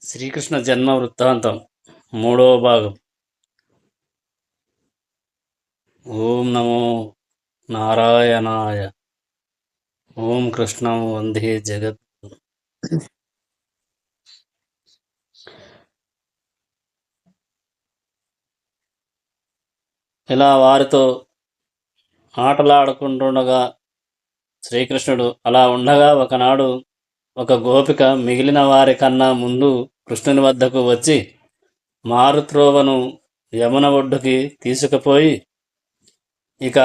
శ్రీకృష్ణ జన్మ వృత్తాంతం మూడవ భాగం. ఓం నమో నారాయణాయ. ఓం కృష్ణం వందే జగత్. ఇలా వారితో ఆటలాడుకుంటుండగా శ్రీకృష్ణుడు అలా ఉండగా ఒకనాడు ఒక గోపిక మిగిలిన వారి కన్నా ముందు కృష్ణుని వద్దకు వచ్చి మారుత్రోవను యమున ఒడ్డుకి తీసుకుపోయి ఇక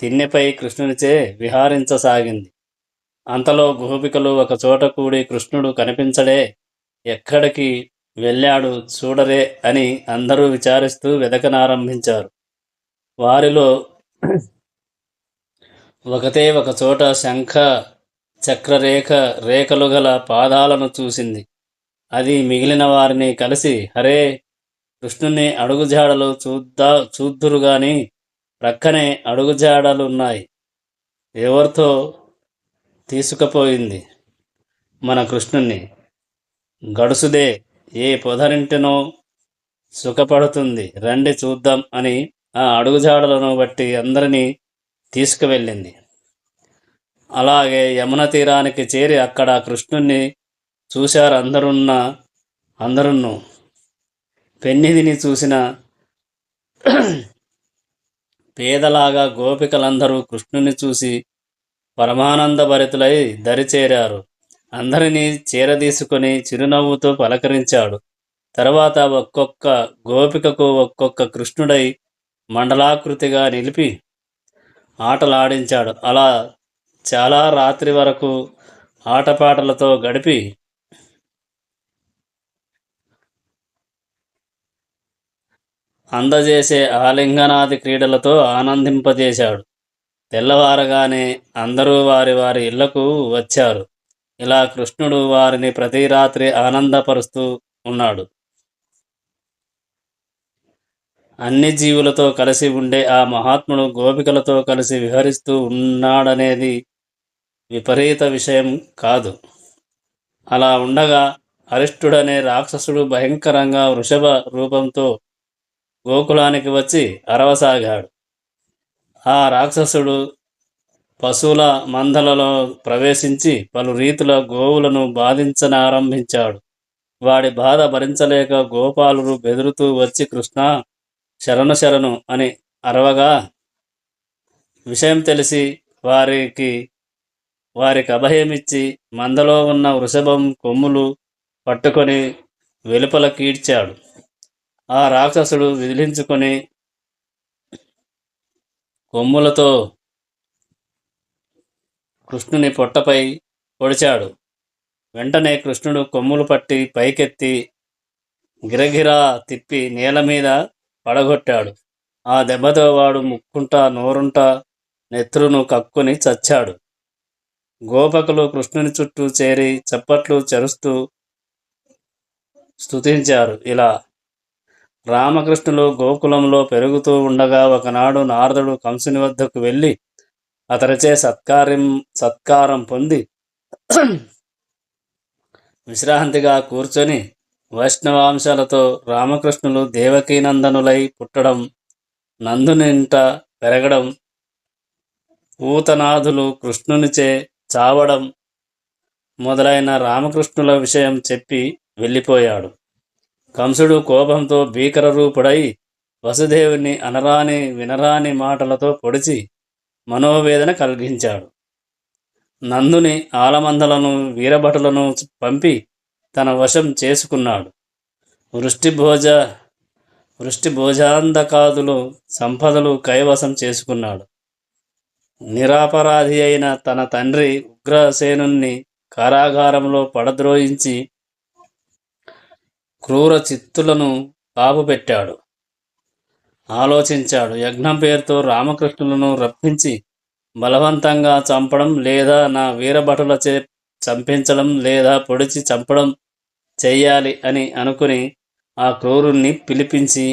తిన్నెపై కృష్ణునిచే విహారించసాగింది. అంతలో గోపికలు ఒక చోట కూడి కృష్ణుడు కనిపించడే, ఎక్కడికి వెళ్ళాడు చూడరే అని అందరూ విచారిస్తూ వెదకనారంభించారు. వారిలో ఒకతే ఒక చోట శంఖ చక్రరేఖ రేఖలు గల పాదాలను చూసింది. అది మిగిలిన వారిని కలిసి, హరే, కృష్ణుని అడుగుజాడలు చూద్దురు గాని ప్రక్కనే అడుగుజాడలున్నాయి, ఎవరితో తీసుకుపోయింది మన కృష్ణుణ్ణి? గడుసుదే, ఏ పొదరింటినో సుఖపడుతుంది, రండి చూద్దాం అని ఆ అడుగుజాడలను బట్టి అందరినీ తీసుకువెళ్ళింది. అలాగే యమున తీరానికి చేరి అక్కడ కృష్ణుణ్ణి చూశారు అందరును. పెన్నిధిని చూసిన పేదలాగా గోపికలందరూ కృష్ణుని చూసి పరమానంద భరితులై దరిచేరారు. అందరినీ చేరదీసుకొని చిరునవ్వుతో పలకరించాడు. తర్వాత ఒక్కొక్క గోపికకు ఒక్కొక్క కృష్ణుడై మండలాకృతిగా నిలిపి ఆటలాడించాడు. అలా చాలా రాత్రి వరకు ఆటపాటలతో గడిపి అందజేసే ఆలింగనాది క్రీడలతో ఆనందింపజేశాడు. తెల్లవారగానే అందరూ వారి వారి ఇళ్లకు వచ్చారు. ఇలా కృష్ణుడు వారిని ప్రతి రాత్రి ఆనందపరుస్తూ ఉన్నాడు. అన్ని జీవులతో కలిసి ఉండే ఆ మహాత్ముడు గోపికలతో కలిసి విహరిస్తూ ఉన్నాడనేది విపరీత విషయం కాదు. అలా ఉండగా అరిష్టుడనే రాక్షసుడు భయంకరంగా వృషభ రూపంతో గోకులానికి వచ్చి అరవసాగాడు. ఆ రాక్షసుడు పశువుల మందలలో ప్రవేశించి పలు రీతుల గోవులను బాధించనారంభించాడు. వాడి బాధ భరించలేక గోపాలురు బెదురుతూ వచ్చి, కృష్ణ, శరణు శరణు అని అరవగా విషయం తెలిసి వారికి అభయమిచ్చి మందలో ఉన్న వృషభం కొమ్ములు పట్టుకొని వెలుపల కీడ్చాడు. ఆ రాక్షసుడు విదిలించుకొని కొమ్ములతో కృష్ణుని పొట్టపై పొడిచాడు. వెంటనే కృష్ణుడు కొమ్ములు పట్టి పైకెత్తి గిరగిరా తిప్పి నేల మీద పడగొట్టాడు. ఆ దెబ్బతో వాడు ముక్కుంట నోరుంట నెత్తురును కక్కుని చచ్చాడు. గోపకులు కృష్ణుని చుట్టూ చేరి చప్పట్లు చెరుస్తూ స్తుతించారు. ఇలా రామకృష్ణులు గోకులంలో పెరుగుతూ ఉండగా ఒకనాడు నారదుడు కంసుని వద్దకు వెళ్ళి అతనిచే సత్కారం పొంది విశ్రాంతిగా కూర్చొని వైష్ణవాంశాలతో రామకృష్ణులు దేవకీనందనులై పుట్టడం, నందునింట పెరగడం, పూతనాథులు కృష్ణునిచే చావడం మొదలైన రామకృష్ణుల విషయం చెప్పి వెళ్ళిపోయాడు. కంసుడు కోపంతో భీకర రూపుడై వసుదేవుని అనరాని వినరాని మాటలతో పొడిచి మనోవేదన కలిగించాడు. నందుని ఆలమందలను వీరభటులను పంపి తన వశం చేసుకున్నాడు. వృష్టి భోజాంధకాదులు సంపదలు కైవసం చేసుకున్నాడు. నిరాపరాధి అయిన తన తండ్రి ఉగ్రసేనుణ్ణి కారాగారంలో పడద్రోయించి క్రూర చిత్తులను కాపుపెట్టాడు. ఆలోచించాడు. యజ్ఞం పేరుతో రామకృష్ణులను రప్పించి బలవంతంగా చంపడం లేదా నా వీరభటులచే చంపించడం లేదా పొడిచి చంపడం చెయ్యాలి అని అనుకుని ఆ క్రూరుణ్ణి పిలిపించి,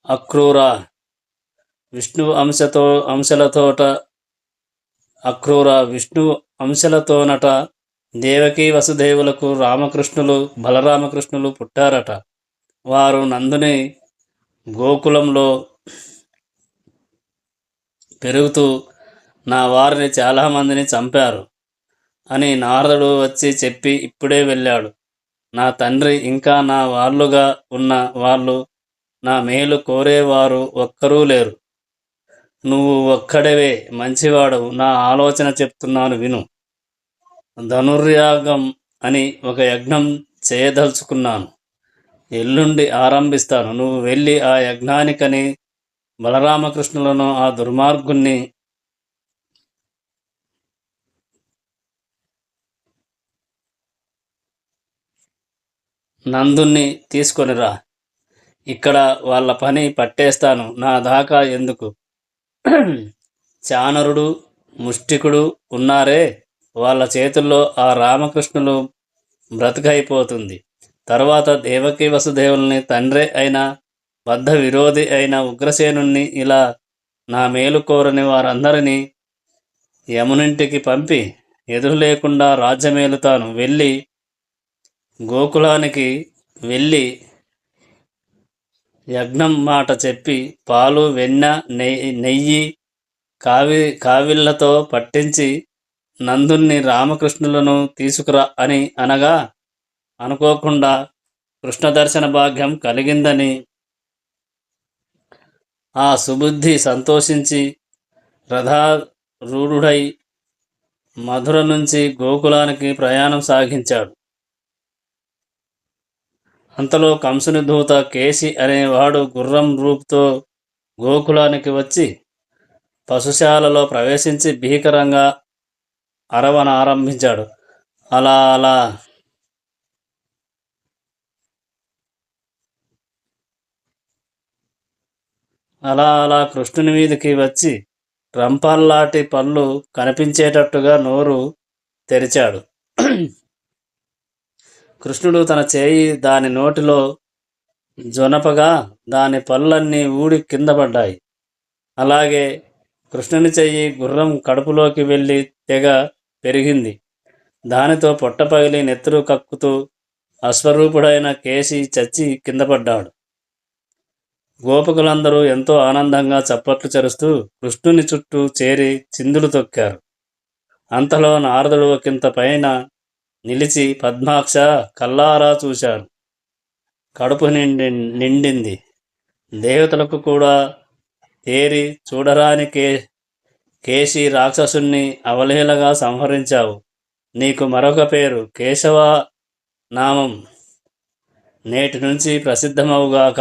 అక్రూర, విష్ణు అంశలతోనట దేవకీ వసుదేవులకు రామకృష్ణులు బలరామకృష్ణులు పుట్టారట. వారు నందుని గోకులంలో పెరుగుతూ నా వారిని చాలామందిని చంపారు అని నారదుడు వచ్చి చెప్పి ఇప్పుడే వెళ్ళాడు. నా తండ్రి ఇంకా నా వాళ్ళుగా ఉన్న వాళ్ళు నా మేలు కోరేవారు ఒక్కరూ లేరు. నువ్వు ఒక్కడవే మంచివాడవు. నా ఆలోచన చెప్తున్నాను విను. ధనుర్యాగం అని ఒక యజ్ఞం చేయదలుచుకున్నాను. ఎల్లుండి ఆరంభిస్తాను. నువ్వు వెళ్ళి ఆ యజ్ఞానికని బలరామకృష్ణులను ఆ దుర్మార్గుణ్ణి నందుని తీసుకొనిరా. ఇక్కడ వాళ్ళ పని పట్టేస్తాను. నా దాకా ఎందుకు? చానరుడు ముష్టికుడు ఉన్నారే, వాళ్ళ చేతుల్లో ఆ రామకృష్ణులు బ్రతుకైపోతుంది. తర్వాత దేవకీ వసుదేవుల్ని తండ్రి అయిన బద్ధ విరోధి అయిన ఉగ్రసేనుణ్ణి ఇలా నా మేలు కోరని వారందరినీ యమునింటికి పంపి ఎదురు లేకుండా రాజ్యమేలుతాను. వెళ్ళి గోకులానికి వెళ్ళి యజ్ఞం మాట చెప్పి పాలు వెన్న నెయ్యి కావిళ్లతో పట్టించి నందుని రామకృష్ణులను తీసుకురా అని అనగా అనుకోకుండా కృష్ణ దర్శన భాగ్యం కలిగిందని ఆ సుబుద్ధి సంతోషించి రథారూఢుడై మధుర నుంచి గోకులానికి ప్రయాణం సాగించాడు. అంతలో కంసుని దూత కేసి అనేవాడు గుర్రం రూపుతో గోకులానికి వచ్చి పశుశాలలో ప్రవేశించి భీకరంగా అరవన ఆరంభించాడు. అలా అలా అలా అలా కృష్ణుని మీదకి వచ్చి రంపల్లాటి పళ్ళు కనిపించేటట్టుగా నోరు తెరిచాడు. కృష్ణుడు తన చేయి దాని నోటిలో జొనపగా దాని పళ్ళన్నీ ఊడి కింద పడ్డాయి. అలాగే కృష్ణుని చెయ్యి గుర్రం కడుపులోకి వెళ్ళి తెగ పెరిగింది. దానితో పొట్ట పగిలి నెత్తురు కక్కుతూ అశ్వరూపుడైన కేసి చచ్చి కింద పడ్డాడు. గోపకులందరూ ఎంతో ఆనందంగా చప్పట్లు చరుస్తూ కృష్ణుని చుట్టూ చేరి చిందులు తొక్కారు. అంతలో నారదుడు ఒకంత పైన నిలిచి పద్మాక్ష కల్లారా చూశాడు. కడుపు నిండింది. దేవతలకు కూడా తేరి చూడరాని కేశి రాక్షసుణ్ణి అవలీలగా సంహరించావు. నీకు మరొక పేరు కేశవ నామం నేటి నుంచి ప్రసిద్ధమవుగాక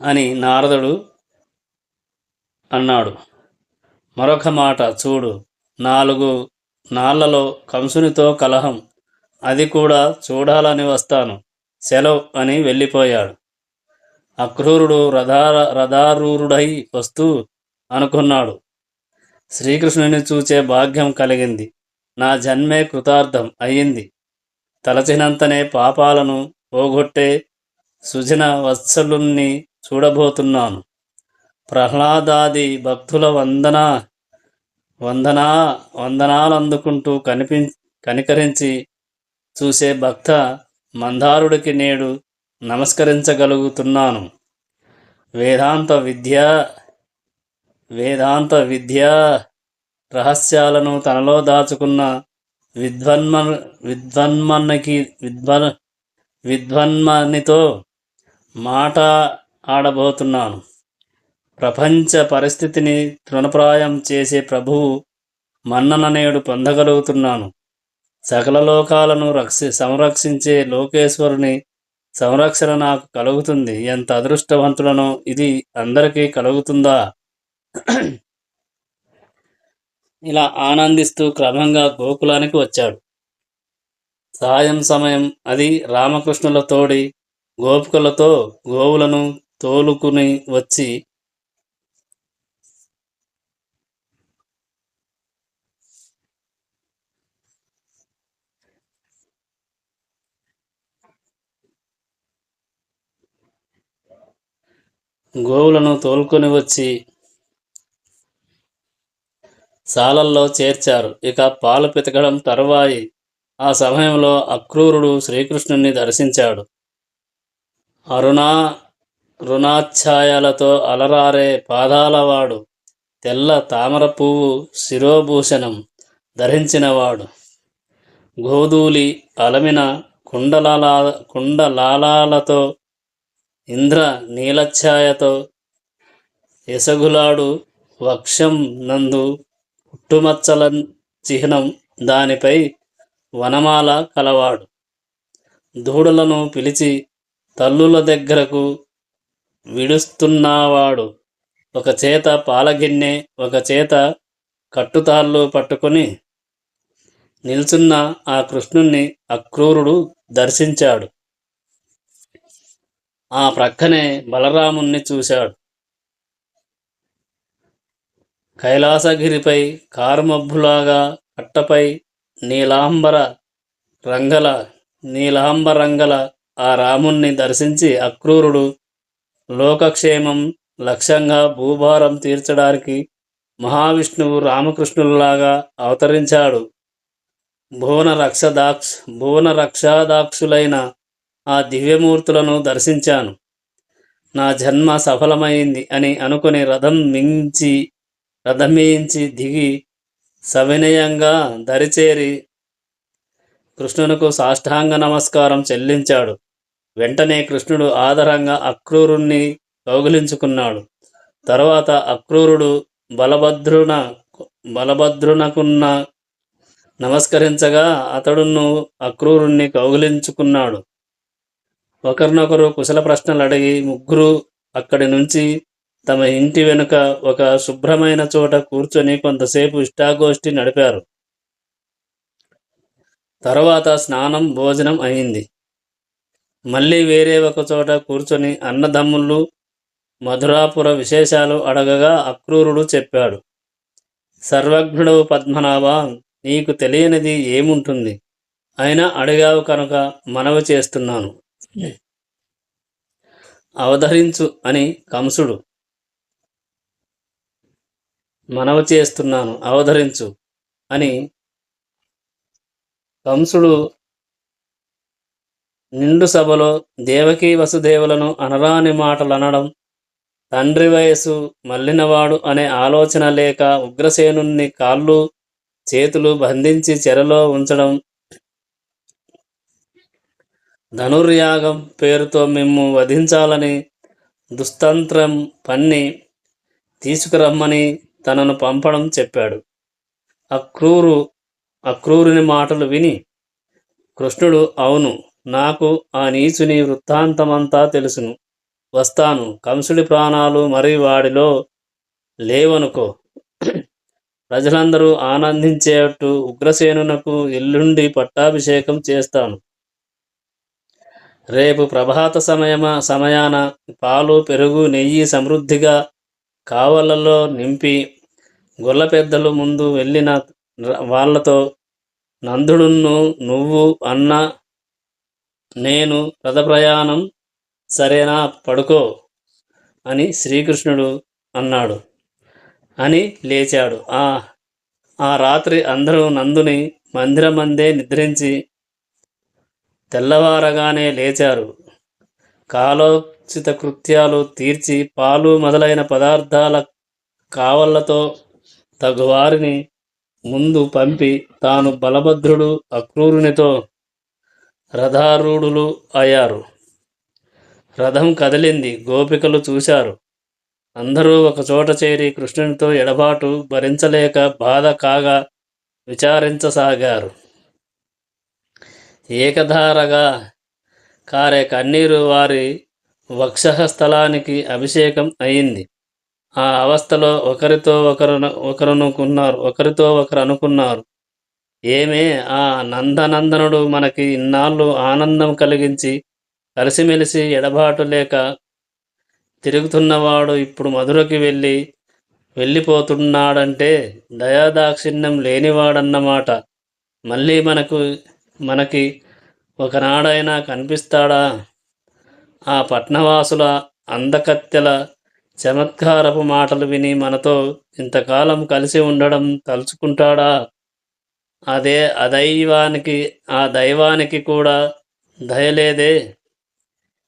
అని నారదుడు అన్నాడు. మరొక మాట చూడు, 4 నాళ్లలో కంసునితో కలహం, అది కూడా చూడాలని వస్తాను, సెలవు అని వెళ్ళిపోయాడు. అక్రూరుడు రథారూఢుడై వస్తూ అనుకున్నాడు, శ్రీకృష్ణుని చూచే భాగ్యం కలిగింది. నా జన్మే కృతార్థం అయ్యింది. తలచినంతనే పాపాలను పోగొట్టే సుజన వత్సలుణ్ణి చూడబోతున్నాను. ప్రహ్లాదాది భక్తుల వందనాలందుకుంటూ కనికరించి చూసే భక్త మందారుడికి నేడు నమస్కరించగలుగుతున్నాను. వేదాంత విద్యా రహస్యాలను తనలో దాచుకున్న విద్వన్మనితో మాట ఆడబోతున్నాను. ప్రపంచ పరిస్థితిని తృణప్రాయం చేసే ప్రభువు మన్నన నేడు పొందగలుగుతున్నాను. సకల లోకాలను సంరక్షించే లోకేశ్వరుని సంరక్షణ నాకు కలుగుతుంది. ఎంత అదృష్టవంతులనో, ఇది అందరికీ కలుగుతుందా? ఇలా ఆనందిస్తూ క్రమంగా గోకులానికి వచ్చాడు. సాయం సమయం అది. రామకృష్ణుల తోడి గోపికలతో గోవులను తోలుకుని వచ్చి సాలల్లో చేర్చారు. ఇక పాలు పితకడం తరువాయి. ఆ సమయంలో అక్రూరుడు శ్రీకృష్ణుణ్ణి దర్శించాడు. రుణాఛాయలతో అలరారే పాదాలవాడు, తెల్ల తామర పువ్వు శిరోభూషణం ధరించినవాడు, గోధూళి అలమిన కుండలాలతో ఇంద్ర నీలఛాయతో ఎసగులాడు, వక్షం నందు పుట్టుమచ్చల చిహ్నం, దానిపై వనమాల కలవాడు, దూడలను పిలిచి తల్లుల దగ్గరకు విడుస్తున్నవాడు, ఒక చేత పాలగిన్నె ఒక చేత కట్టుతాళ్ళు పట్టుకొని నిల్చున్న ఆ కృష్ణుణ్ణి అక్రూరుడు దర్శించాడు. ఆ ప్రక్కనే బలరాముణ్ణి చూశాడు. కైలాసగిరిపై కారుమబ్బులాగా కట్టపై నీలాంబరంగల ఆ రాముణ్ణి దర్శించి అక్రూరుడు లోకక్షేమం లక్ష్యంగా భూభారం తీర్చడానికి మహావిష్ణువు రామకృష్ణుల్లాగా అవతరించాడు. భువన రక్షాదాక్షులైన ఆ దివ్యమూర్తులను దర్శించాను. నా జన్మ సఫలమైంది అని అనుకుని రథం మీంచి దిగి సవినయంగా దరిచేరి కృష్ణునకు సాష్టాంగ నమస్కారం చెల్లించాడు. వెంటనే కృష్ణుడు ఆదరంగా అక్రూరుణ్ణి కౌగిలించుకున్నాడు. తరువాత అక్రూరుడు బలభద్రునకున్న నమస్కరించగా అతడును అక్రూరుణ్ణి కౌగిలించుకున్నాడు. ఒకరినొకరు కుశల ప్రశ్నలు అడిగి ముగ్గురు అక్కడి నుంచి తమ ఇంటి వెనుక ఒక శుభ్రమైన చోట కూర్చొని కొంతసేపు ఇష్టాగోష్ఠి నడిపారు. తర్వాత స్నానం భోజనం అయింది. మళ్ళీ వేరే ఒక చోట కూర్చొని అన్నదమ్ముళ్ళు మధురాపుర విశేషాలు అడగగా అక్రూరుడు చెప్పాడు. సర్వజ్ఞుడవు పద్మనాభ, నీకు తెలియనిది ఏముంటుంది? అయినా అడిగావు కనుక మనవి చేస్తున్నాను. అవధరించు అని కంసుడు. మనవి చేస్తున్నాను, అవధరించు అని కంసుడు నిండు సభలో దేవకీ వసుదేవులను అనరాని మాటలనడం, తండ్రి వయసు మళ్ళినవాడు అనే ఆలోచన లేక ఉగ్రసేనుణ్ణి కాళ్ళు చేతులు బంధించి చెరలో ఉంచడం, ధనుర్యాగం పేరుతో మిమ్ము వధించాలని దుస్తంత్రం పన్ని తీసుకురమ్మని తనను పంపడం చెప్పాడు. అక్రూరుని మాటలు విని కృష్ణుడు, అవును, నాకు ఆ నీచుని వృత్తాంతమంతా తెలుసును, వస్తాను. కంసుడి ప్రాణాలు మరి వాడిలో లేవనుకో. ప్రజలందరూ ఆనందించేట్టు ఉగ్రసేనునకు ఎల్లుండి పట్టాభిషేకం చేస్తాను. రేపు ప్రభాత సమయాన పాలు పెరుగు నెయ్యి సమృద్ధిగా కావలలో నింపి గొల్ల పెద్దలు ముందు వెళ్ళిన వాళ్లతో, నందుడును నువ్వు అన్న నేను రథ ప్రయాణం సరేనా, పడుకో అని శ్రీకృష్ణుడు అన్నాడు అని లేచాడు. ఆ రాత్రి అందరూ నందుని మందిరమందే నిద్రించి తెల్లవారగానే లేచారు. కాలోచిత కృత్యాలు తీర్చి పాలు మొదలైన పదార్థాల కావళ్లతో తగువారిని ముందు పంపి తాను బలభద్రుడు అక్రూరునితో రథారూఢులు అయ్యారు. రథం కదిలింది. గోపికలు చూశారు. అందరూ ఒకచోట చేరి కృష్ణునితో ఎడబాటు భరించలేక బాధ కాగా విచారించసాగారు. ఏకధారగా కారే కన్నీరు వారి వక్షస్థలానికి అభిషేకం అయింది. ఆ అవస్థలో ఒకరితో ఒకరు అనుకున్నారు, ఏమే ఆ నందనందనుడు మనకి ఇన్నాళ్ళు ఆనందం కలిగించి కలిసిమెలిసి ఎడబాటు లేక తిరుగుతున్నవాడు ఇప్పుడు మధురకి వెళ్ళిపోతున్నాడంటే దయాదాక్షిణ్యం లేనివాడన్నమాట. మళ్ళీ మనకి ఒకనాడైనా కనిపిస్తాడా? ఆ పట్నవాసుల అందకత్తెల చమత్కారపు మాటలు విని మనతో ఇంతకాలం కలిసి ఉండడం తలుచుకుంటాడా? ఆ దైవానికి కూడా దయలేదే?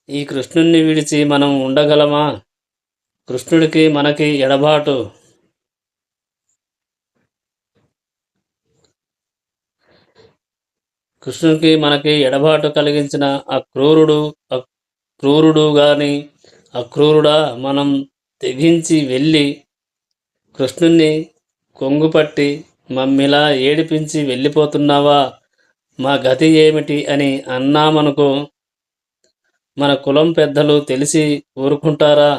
ఈ కృష్ణుణ్ణి విడిచి మనం ఉండగలమా? కృష్ణుడికి మనకి ఎడబాటు. కృష్ణుడికి మనకి ఎడబాటు కలిగించిన క్రూరుడు గాని అక్రూరుడా, మనం తెగించి వెళ్ళి కృష్ణుణ్ణి కొంగుపట్టి మమ్మిలా ఏడిపించి వెళ్ళిపోతున్నావా, మా గతి ఏమిటి అని అన్నామనుకో, మన కులం పెద్దలు తెలిసి ఊరుకుంటారా?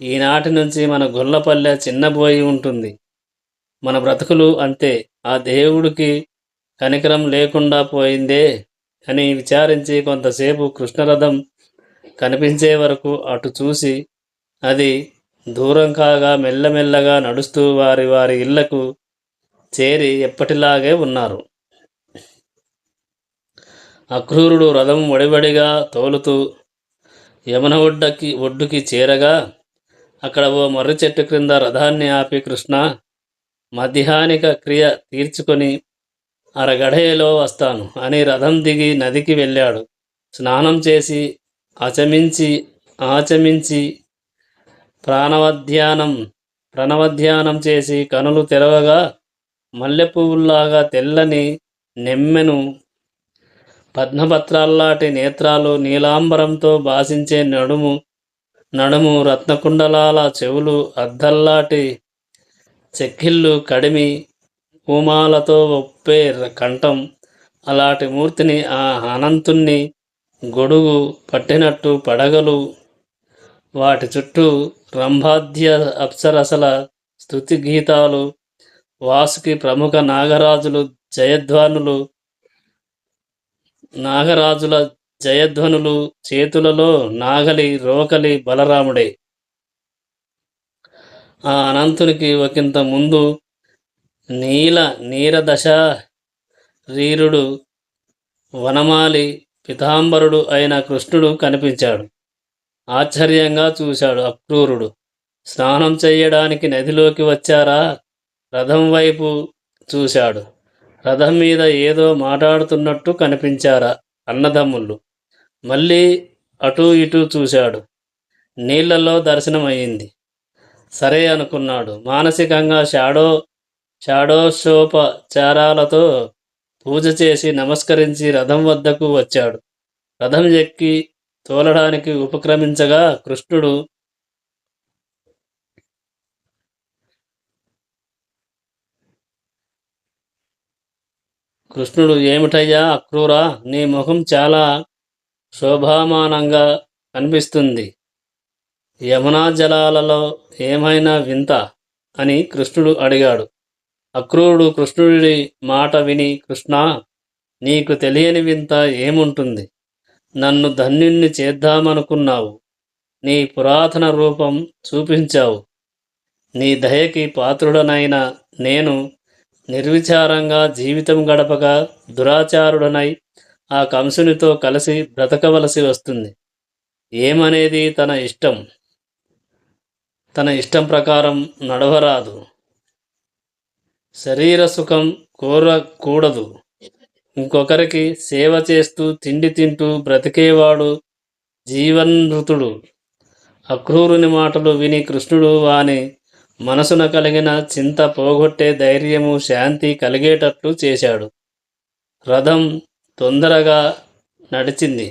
ఈనాటి నుంచి మన గొల్లపల్లె చిన్నబోయి ఉంటుంది. మన బ్రతుకులు అంతే. ఆ దేవుడికి కనికరం లేకుండా పోయిందే అని విచారించి కొంతసేపు కృష్ణరథం కనిపించే వరకు అటు చూసి, అది దూరం కాగా మెల్లమెల్లగా నడుస్తూ వారి వారి ఇళ్లకు చేరి ఎప్పటిలాగే ఉన్నారు. అక్రూరుడు రథం వడివడిగా తోలుతూ యమున ఒడ్డుకి చేరగా, అక్కడ ఓ మర్రి చెట్టు క్రింద రథాన్ని ఆపి, కృష్ణ, మధ్యాహ్నిక క్రియ తీర్చుకొని అరగడయలో వస్తాను అని రథం దిగి నదికి వెళ్ళాడు. స్నానం చేసి ఆచమించి ప్రణవధ్యానం చేసి కనులు తెరవగా మల్లెపువ్వుల్లాగా తెల్లని నెమ్మెను, పద్మపత్రాల్లాంటి నేత్రాలు, నీలాంబరంతో భాసించే నడుము, రత్నకుండలాల చెవులు, అద్దల్లాటి చెక్కిళ్ళు, కడిమి పూమాలతో ఒప్పే కంఠం, అలాంటి మూర్తిని, ఆ అనంతుణ్ణి గొడుగు పట్టినట్టు పడగలు, వాటి చుట్టూ రంభాద్య అప్సరసల స్తుతి గీతాలు, వాసుకి ప్రముఖ నాగరాజుల జయధ్వనులు, చేతులలో నాగలి రోకలి బలరాముడే. ఆ అనంతునికి ఒకంత ముందు నీరదశరీరుడు, వనమాలి పితాంబరుడు అయిన కృష్ణుడు కనిపించాడు. ఆశ్చర్యంగా చూశాడు అక్రూరుడు. స్నానం చెయ్యడానికి నదిలోకి వచ్చారా? రథం వైపు చూశాడు. రథం మీద ఏదో మాట్లాడుతున్నట్టు కనిపించారా అన్నదమ్ముళ్ళు. మళ్ళీ అటూ ఇటూ చూశాడు. నీళ్లలో దర్శనమయ్యింది. సరే అనుకున్నాడు. మానసికంగా షాడోషోపచారాలతో పూజ చేసి నమస్కరించి రథం వద్దకు వచ్చాడు. రథం ఎక్కి తోలడానికి ఉపక్రమించగా కృష్ణుడు ఏమిటయ్యా అక్రూరా, నీ ముఖం చాలా శోభామానంగా కనిపిస్తుంది. యమునా జలాలలో ఏమైనా వింత అని కృష్ణుడు అడిగాడు. అక్రూరుడు కృష్ణుడి మాట విని, కృష్ణా, నీకు తెలియని వింత ఏముంటుంది? నన్ను ధన్యుణ్ణి చేద్దామనుకున్నావు. నీ పురాతన రూపం చూపించావు. నీ దయకి పాత్రుడనైన నేను నిర్విచారంగా జీవితం గడపగా దురాచారుడనై ఆ కంసునితో కలిసి బ్రతకవలసి వస్తుంది. ఏమనేది తన ఇష్టం ప్రకారం నడవరాదు. శరీర సుఖం కోరకూడదు. ఇంకొకరికి సేవ చేస్తూ తిండి తింటూ బ్రతికేవాడు జీవన్మృతుడు. అక్రూరుని మాటలు విని కృష్ణుడు వాని మనసున కలిగిన చింత పోగొట్టే ధైర్యము, శాంతి కలిగేటట్లు చేశాడు. రథం తొందరగా నడిచింది.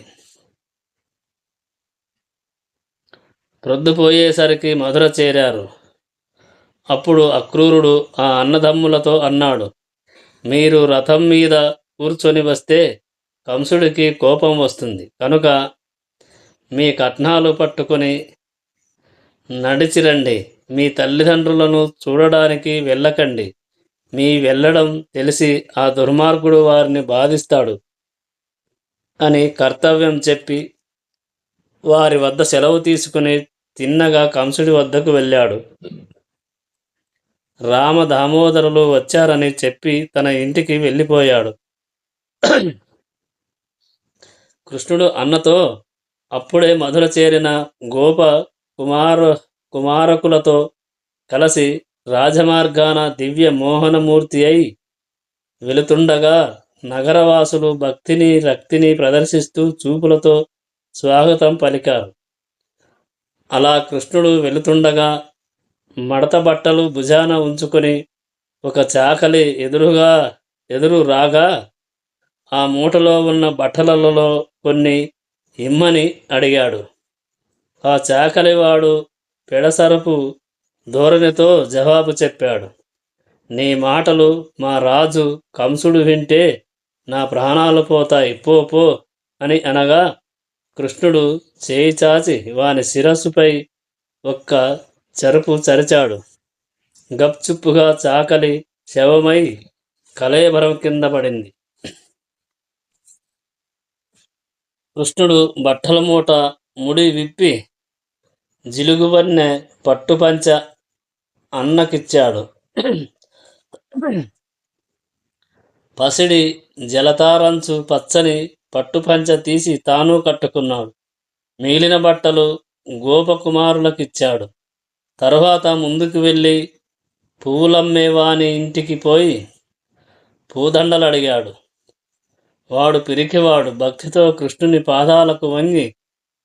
ప్రొద్దుపోయేసరికి మధుర చేరారు. అప్పుడు అక్రూరుడు ఆ అన్నదమ్ములతో అన్నాడు, మీరు రథం మీద కూర్చొని వస్తే కంసుడికి కోపం వస్తుంది. కనుక మీ కట్నాలు పట్టుకొని నడిచిరండి. మీ తల్లిదండ్రులను చూడడానికి వెళ్ళకండి. మీ వెళ్ళడం తెలిసి ఆ దుర్మార్గుడు వారిని బాధిస్తాడు అని కర్తవ్యం చెప్పి వారి వద్ద సెలవు తీసుకుని తిన్నగా కంసుడి వద్దకు వెళ్ళాడు. రామ దామోదరులు వచ్చారని చెప్పి తన ఇంటికి వెళ్ళిపోయాడు. కృష్ణుడు అన్నతో, అప్పుడే మధుర చేరిన గోప కుమారకులతో కలిసి రాజమార్గాన దివ్య మోహనమూర్తి అయి వెళుతుండగా నగరవాసులు భక్తిని రక్తిని ప్రదర్శిస్తూ చూపులతో స్వాగతం పలికారు. అలా కృష్ణుడు వెళుతుండగా మడత బట్టలు భుజాన ఉంచుకొని ఒక చాకలి ఎదురు రాగా ఆ మూటలో ఉన్న బట్టలలో కొన్ని ఇమ్మని అడిగాడు. ఆ చాకలివాడు పెడసరపు ధోరణితో జవాబు చెప్పాడు. నీ మాటలు మా రాజు కంసుడు వింటే నా ప్రాణాలు పోతాయి, పో పో అని అనగా కృష్ణుడు చేయి చాచి వాని శిరస్సుపై ఒక్క చెరుపు చరిచాడు. గప్చుప్పుగా చాకలి శవమై కళేబరం కింద పడింది. కృష్ణుడు బట్టల మూట ముడి విప్పి జిలుగువన్నె పట్టుపంచ అన్నకిచ్చాడు. పసిడి జలతారంచు పచ్చని పట్టుపంచ తీసి తాను కట్టుకున్నాడు. మిగిలిన బట్టలు గోపకుమారులకిచ్చాడు. తరువాత ముందుకు వెళ్ళి పువ్వులమ్మేవాని ఇంటికి పోయి పూదండలు అడిగాడు. వాడు పిరికివాడు భక్తితో కృష్ణుని పాదాలకు వంగి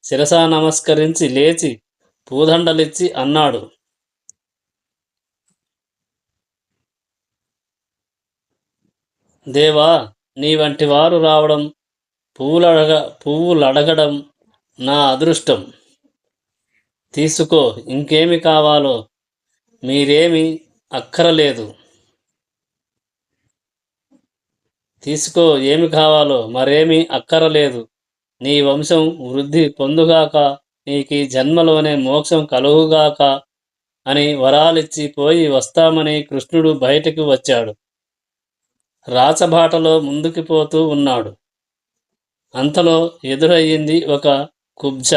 శిరసా నమస్కరించి లేచి పూదండలిచ్చి అన్నాడు, దేవా, నీ వంటి వారు రావడం, పువ్వులడగడం నా అదృష్టం. తీసుకో, ఇంకేమి కావాలో మీరేమి అక్కరలేదు. తీసుకో, ఏమి కావాలో మరేమీ అక్కరలేదు. నీ వంశం వృద్ధి పొందుగాక, నీకు జన్మలోనే మోక్షం కలుగుగాక అని వరాలిచ్చి పోయి వస్తామని కృష్ణుడు బయటకు వచ్చాడు. రాచబాటలో ముందుకు పోతూ ఉన్నాడు. అంతలో ఎదురయ్యింది ఒక కుబ్జ,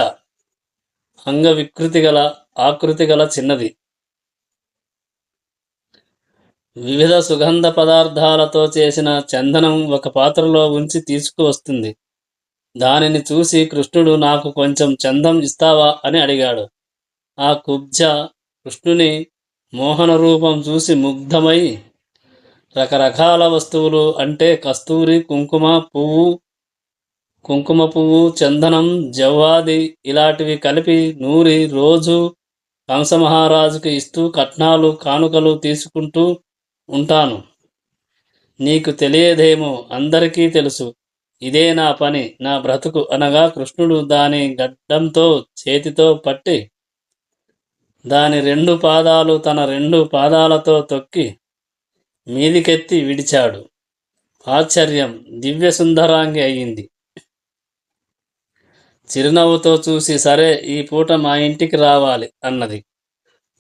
ఆకృతి గల చిన్నది. వివిధ సుగంధ పదార్థాలతో చేసిన చందనం ఒక పాత్రలో ఉంచి తీసుకువస్తుంది. దానిని చూసి కృష్ణుడు నాకు కొంచెం చందం ఇస్తావా అని అడిగాడు. ఆ కుబ్జ కృష్ణుని మోహన రూపం చూసి ముగ్ధమై రకరకాల వస్తువులు అంటే కస్తూరి, కుంకుమ పువ్వు, చందనం, జవ్వాది ఇలాంటివి కలిపి నూరి రోజు కంసమహారాజుకి ఇస్తూ కట్నాలు కానుకలు తీసుకుంటూ ఉంటాను. నీకు తెలియదేమో, అందరికీ తెలుసు. ఇదే నా పని, నా బ్రతుకు అనగా కృష్ణుడు దాని గడ్డంతో చేతితో పట్టి దాని 2 పాదాలు తన 2 పాదాలతో తొక్కి మీదికెత్తి విడిచాడు. ఆశ్చర్యం, దివ్య సుందరాంగి అయ్యింది. చిరునవ్వుతో చూసి, సరే, ఈ పూట మా ఇంటికి రావాలి అన్నది.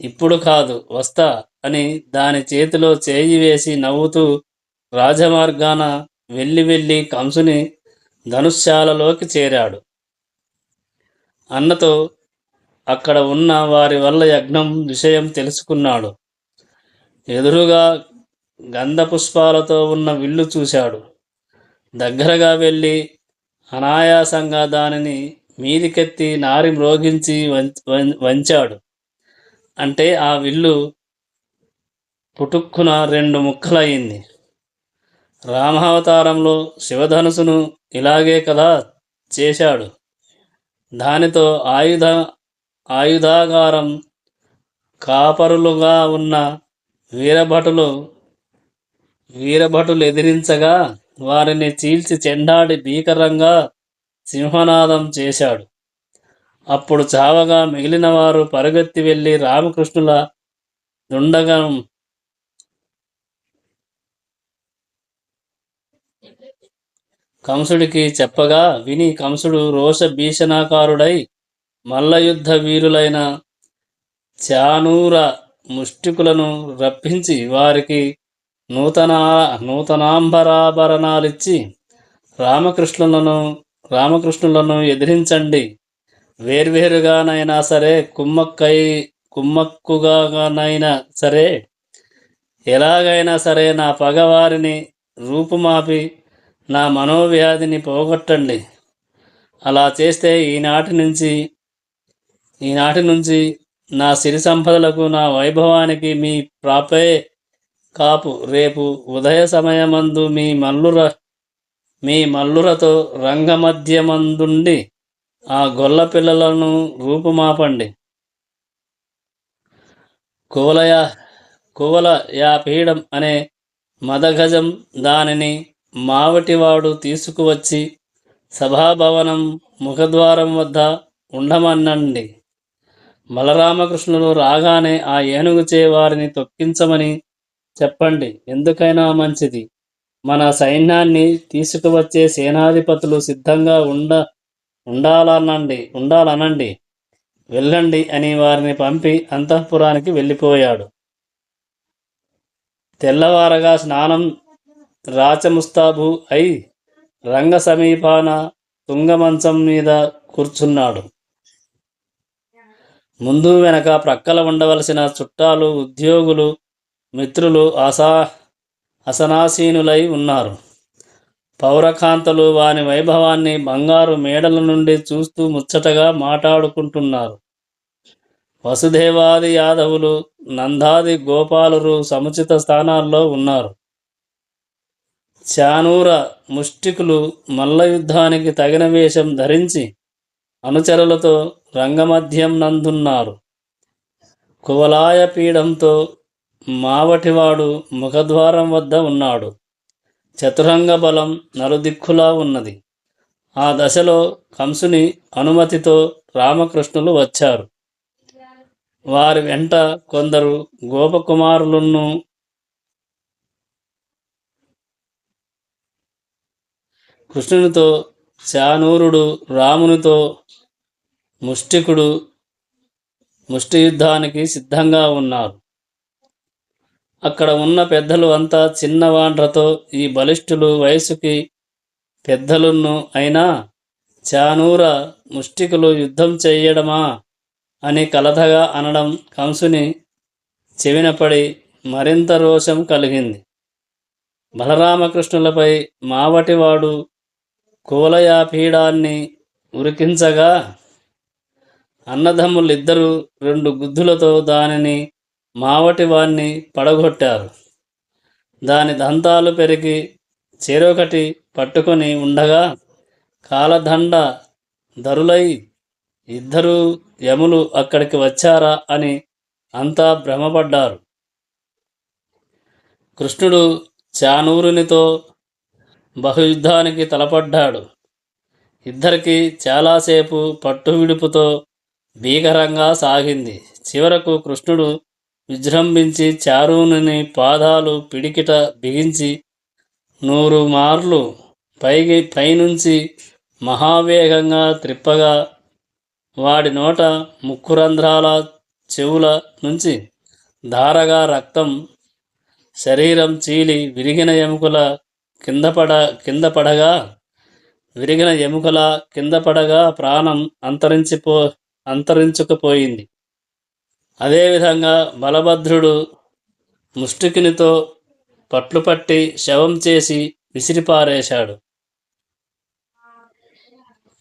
ఇప్పుడు కాదు, వస్తా అని దాని చేతిలో చేయి వేసి నవ్వుతూ రాజమార్గాన వెళ్ళి కంసుని ధనుశ్శాలలోకి చేరాడు. అన్నతో అక్కడ ఉన్న వారి వల్ల యజ్ఞం విషయం తెలుసుకున్నాడు. ఎదురుగా గంధపుష్పాలతో ఉన్న విల్లు చూశాడు. దగ్గరగా వెళ్ళి అనాయాసంగా దానిని మీదికెత్తి నారి మ్రోగించి వంచాడు. అంటే ఆ విల్లు పుటుక్కున 2 ముక్కలయ్యింది. రామావతారంలో శివధనుసును ఇలాగే కదా చేశాడు. దానితో ఆయుధాగారం కాపరులుగా ఉన్న వీరభటులు ఎదిరించగా వారిని చీల్చి చెండాడి భీకరంగా సింహనాదం చేశాడు. అప్పుడు చావగా మిగిలిన వారు పరుగెత్తి వెళ్ళి రామకృష్ణుల దుండగం కంసుడికి చెప్పగా విని కంసుడు రోష భీషణాకారుడై మల్లయుద్ధ వీరులైన చానూర ముష్టికులను రప్పించి వారికి నూతనాంబరాభరణాలిచ్చి రామకృష్ణులను ఎదిరించండి, వేర్వేరుగానైనా సరే కుమ్మక్కుగానైనా సరే ఎలాగైనా సరే నా పగవారిని రూపుమాపి నా మనోవ్యాధిని పోగొట్టండి. అలా చేస్తే ఈనాటి నుంచి నా సిరి సంపదలకు నా వైభవానికి మీ ప్రాపే కాపు. రేపు ఉదయ సమయమందు మీ మల్లురతో రంగమధ్యమందుండి ఆ గొల్ల పిల్లలను రూపుమాపండి. కువలయాపీఠం అనే మదగజం దానిని మావటివాడు తీసుకువచ్చి సభాభవనం ముఖద్వారం వద్ద ఉండమనండి. బలరామకృష్ణులు రాగానే ఆ ఏనుగుచే వారిని తొక్కించమని చెప్పండి. ఎందుకైనా మంచిది. మన సైన్యాన్ని తీసుకువచ్చే సేనాధిపతులు సిద్ధంగా ఉండాలనండి. వెళ్ళండి అని వారిని పంపి అంతఃపురానికి వెళ్ళిపోయాడు. తెల్లవారగా స్నానం రాచముస్తాబు అయి రంగ సమీపాన తుంగమంచం మీద కూర్చున్నాడు. ముందు వెనక ప్రక్కల ఉండవలసిన చుట్టాలు, ఉద్యోగులు, మిత్రులు అసనాసీనులై ఉన్నారు. పౌరకాంతలు వాని వైభవాన్ని బంగారు మేడల నుండి చూస్తూ ముచ్చటగా మాట్లాడుకుంటున్నారు. వసుదేవాది యాదవులు, నందాది గోపాలురు సముచిత స్థానాల్లో ఉన్నారు. చానూర ముష్టికులు మల్లయుద్ధానికి తగిన వేషం ధరించి అనుచరులతో రంగమధ్యం నందున్నారు. కువలాయ పీఠంతో మావటివాడు ముఖద్వారం వద్ద ఉన్నాడు. చతురంగ బలం నలుదిక్కులా ఉన్నది. ఆ దశలో కంసుని అనుమతితో రామకృష్ణులు వచ్చారు. వారి వెంట కొందరు గోపకుమారులను కృష్ణునితో చానూరుడు, రామునితో ముష్టియుద్ధానికి సిద్ధంగా ఉన్నారు. అక్కడ ఉన్న పెద్దలు అంతా చిన్నవాండ్రతో ఈ బలిష్ఠులు వయసుకి పెద్దలున్ను అయినా చానూర ముష్టికులు యుద్ధం చెయ్యడమా అని కలతగా అనడం కంసుని చెవినపడి మరింత రోషం కలిగింది. బలరామకృష్ణులపై మావటివాడు కువలయాపీడాన్ని ఉరికించగా అన్నదమ్ములిద్దరూ 2 గుద్దులతో దానిని మావటివాణ్ణి పడగొట్టారు. దాని దంతాలు పెరిగి చెరొకటి పట్టుకొని ఉండగా కాలదండ ధరులై ఇద్దరూ యములు అక్కడికి వచ్చారా అని అంతా భ్రమపడ్డారు. కృష్ణుడు చానూరునితో బహుయుద్ధానికి తలపడ్డాడు. ఇద్దరికి చాలాసేపు పట్టువిడుపుతో భీకరంగా సాగింది. చివరకు కృష్ణుడు విజృంభించి చారుని పాదాలు పిడికిట బిగించి 100 మార్లు పైనుంచి మహావేగంగా త్రిప్పగా వాడి నోట ముక్కురంధ్రాల చెవుల నుంచి ధారగా రక్తం శరీరం చీలి విరిగిన ఎముకల కింద పడగా ప్రాణం అంతరించుకుపోయింది. అదేవిధంగా బలభద్రుడు ముష్టికునితో పట్లుపట్టి శవం చేసి విసిరిపారేశాడు.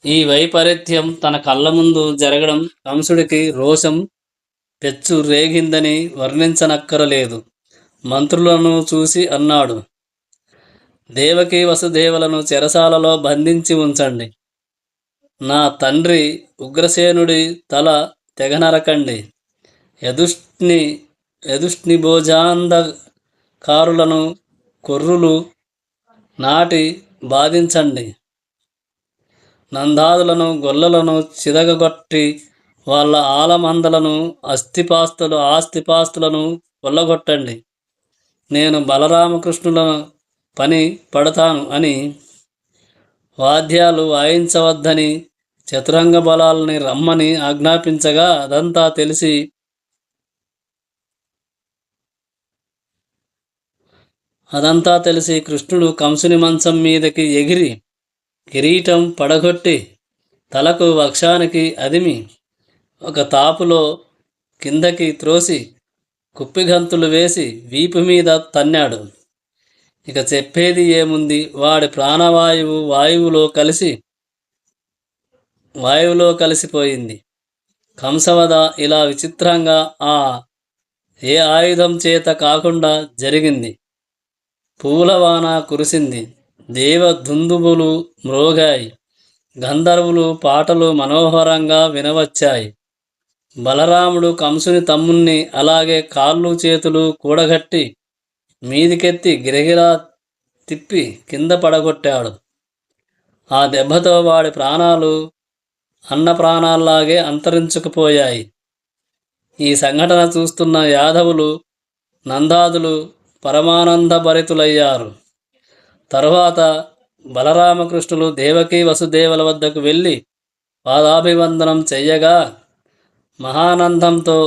ఈ వైపరీత్యం తన కళ్ళ ముందు జరగడం కంసుడికి రోషం పెచ్చు రేగిందని వర్ణించనక్కరలేదు. మంత్రులను చూసి అన్నాడు, దేవకీ వసుదేవులను చెరసాలలో బంధించి ఉంచండి. నా తండ్రి ఉగ్రసేనుడి తల తెగనరకండి. యదుష్ని భోజాంధకారులను కొర్రులు నాటి బాధించండి. నందాదులను గొల్లలను చిదగొట్టి వాళ్ళ ఆలమందలను ఆస్తిపాస్తులను కొల్లగొట్టండి. నేను బలరామకృష్ణుల పని పడతాను అని వాద్యాలు వాయించవద్దని చతురంగ బలాలని రమ్మని ఆజ్ఞాపించగా అదంతా తెలిసి కృష్ణుడు కంసుని మంచం మీదకి ఎగిరి కిరీటం పడగొట్టి తలకు వక్షానికి అదిమి ఒక తాపులో కిందకి త్రోసి కుప్పిగంతులు వేసి వీపు మీద తన్నాడు. ఇక చెప్పేది ఏముంది, వాడి ప్రాణవాయువు వాయువులో కలిసిపోయింది. కంసవద ఇలా విచిత్రంగా ఏ ఆయుధం చేత కాకుండా జరిగింది. పూలవాన కురిసింది. దేవదుందుబులు మ్రోగాయి. గంధర్వులు పాటలు మనోహరంగా వినవచ్చాయి. బలరాముడు కంసుని తమ్ముణ్ణి అలాగే కాళ్ళు చేతులు కూడగట్టి మీదికెత్తి గిరగిరా తిప్పి కింద పడగొట్టాడు. ఆ దెబ్బతో వాడి ప్రాణాలు అన్న ప్రాణాల్లాగే అంతరించుకుపోయాయి. ఈ సంఘటన చూస్తున్న యాదవులు నందాదులు పరమానందభరితులయ్యారు. తరువాత బలరామకృష్ణులు దేవకీ వసుదేవుల వద్దకు వెళ్ళి పాదాభివందనం చెయ్యగా మహానందంతో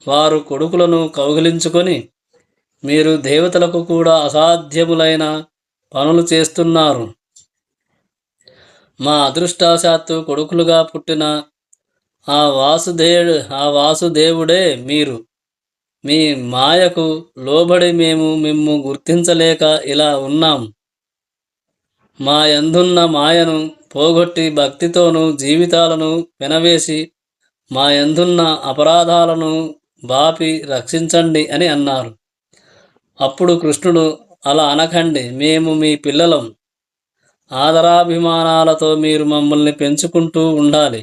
వారు కొడుకులను కౌగిలించుకొని, మీరు దేవతలకు కూడా అసాధ్యములైన పనులు చేస్తున్నారు. మా అదృష్టవశాత్తు కొడుకులుగా పుట్టిన ఆ వాసుదేవుడే మీరు. మీ మాయకు లోబడి మేము మిమ్ము గుర్తించలేక ఇలా ఉన్నాం. మా యందున్న మాయను పోగొట్టి భక్తితోనూ జీవితాలను వినవేసి మా యందున్న అపరాధాలను బాపి రక్షించండి అని అన్నారు. అప్పుడు కృష్ణుడు, అలా అనకండి, మేము మీ పిల్లలం. ఆదరాభిమానాలతో మీరు మమ్మల్ని పెంచుకుంటూ ఉండాలి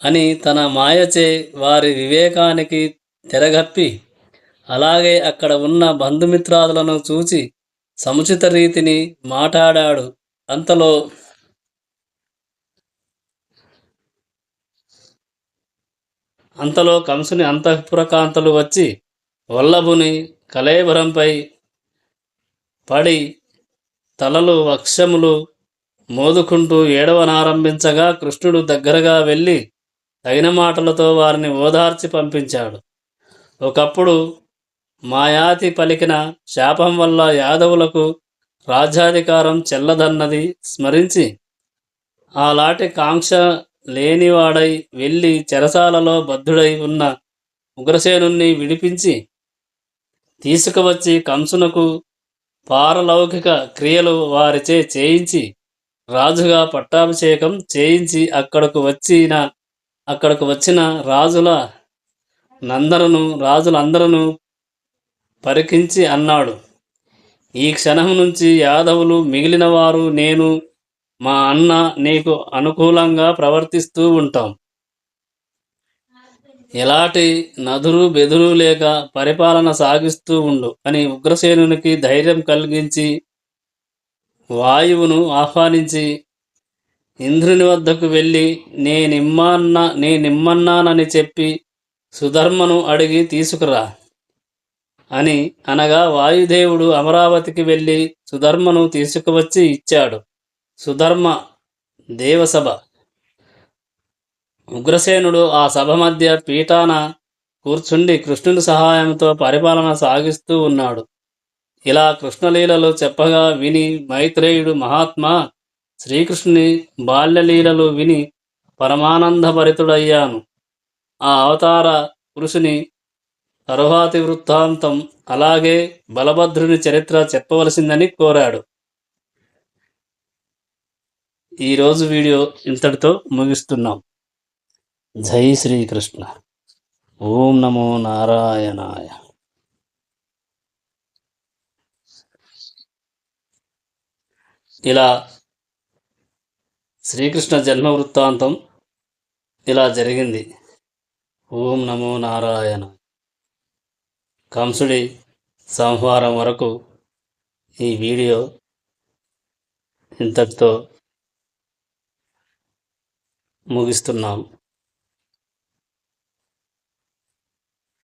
అని తన మాయచే వారి వివేకానికి తెరగప్పి, అలాగే అక్కడ ఉన్న బంధుమిత్రాదులను చూచి సముచిత రీతిని మాట్లాడాడు. అంతలో కంసుని అంతఃపురకాంతలు వచ్చి వల్లభుని కళేబరంపై పడి తలలు వక్షములు మోదుకుంటూ ఏడవనారంభించగా కృష్ణుడు దగ్గరగా వెళ్ళి తగిన మాటలతో వారిని ఓదార్చి పంపించాడు. ఒకప్పుడు మాయాతి పలికిన శాపం వల్ల యాదవులకు రాజ్యాధికారం చెల్లదన్నది స్మరించి అలాంటి కాంక్ష లేనివాడై వెళ్ళి చెరసాలలో బద్ధుడై ఉన్న ఉగ్రసేనుణ్ణి విడిపించి తీసుకువచ్చి కంసునకు పారలౌకిక క్రియలు వారిచే చేయించి రాజుగా పట్టాభిషేకం చేయించి అక్కడకు వచ్చిన రాజులందరూ పరికించి అన్నాడు, ఈ క్షణం నుంచి యాదవులు మిగిలిన వారు నేను మా అన్న నీకు అనుకూలంగా ప్రవర్తిస్తూ ఉంటాం. ఎలాంటి నదురు బెదురు లేక పరిపాలన సాగిస్తూ ఉండు అని ఉగ్రసేనునికి ధైర్యం కలిగించి వాయువును ఆహ్వానించి ఇంద్రుని వద్దకు వెళ్ళి నేనిమ్మన్నానని చెప్పి సుధర్మను అడిగి తీసుకురా అని అనగా వాయుదేవుడు అమరావతికి వెళ్ళి సుధర్మను తీసుకువచ్చి ఇచ్చాడు. సుధర్మ దేవసభ. ఉగ్రసేనుడు ఆ సభ మధ్య పీఠాన కూర్చుండి కృష్ణుని సహాయంతో పరిపాలన సాగిస్తూ ఉన్నాడు. ఇలా కృష్ణలీలలు చెప్పగా విని మైత్రేయుడు మహాత్మా, శ్రీకృష్ణుని బాల్యలీలలు విని పరమానందభరితుడయ్యాను. ఆ అవతార పురుషుని తరువాతి వృత్తాంతం అలాగే బలభద్రుని చరిత్ర చెప్పవలసిందని కోరాడు. ఈరోజు వీడియో ఇంతటితో ముగిస్తున్నాం. జై శ్రీకృష్ణ. ఓం నమో నారాయణాయ. ఇలా శ్రీకృష్ణ జన్మ వృత్తాంతం ఇలా జరిగింది. ఓం నమో నారాయణ. కంసుడి సంహారం వరకు ఈ వీడియో ఇంతటితో ముగిస్తున్నాం.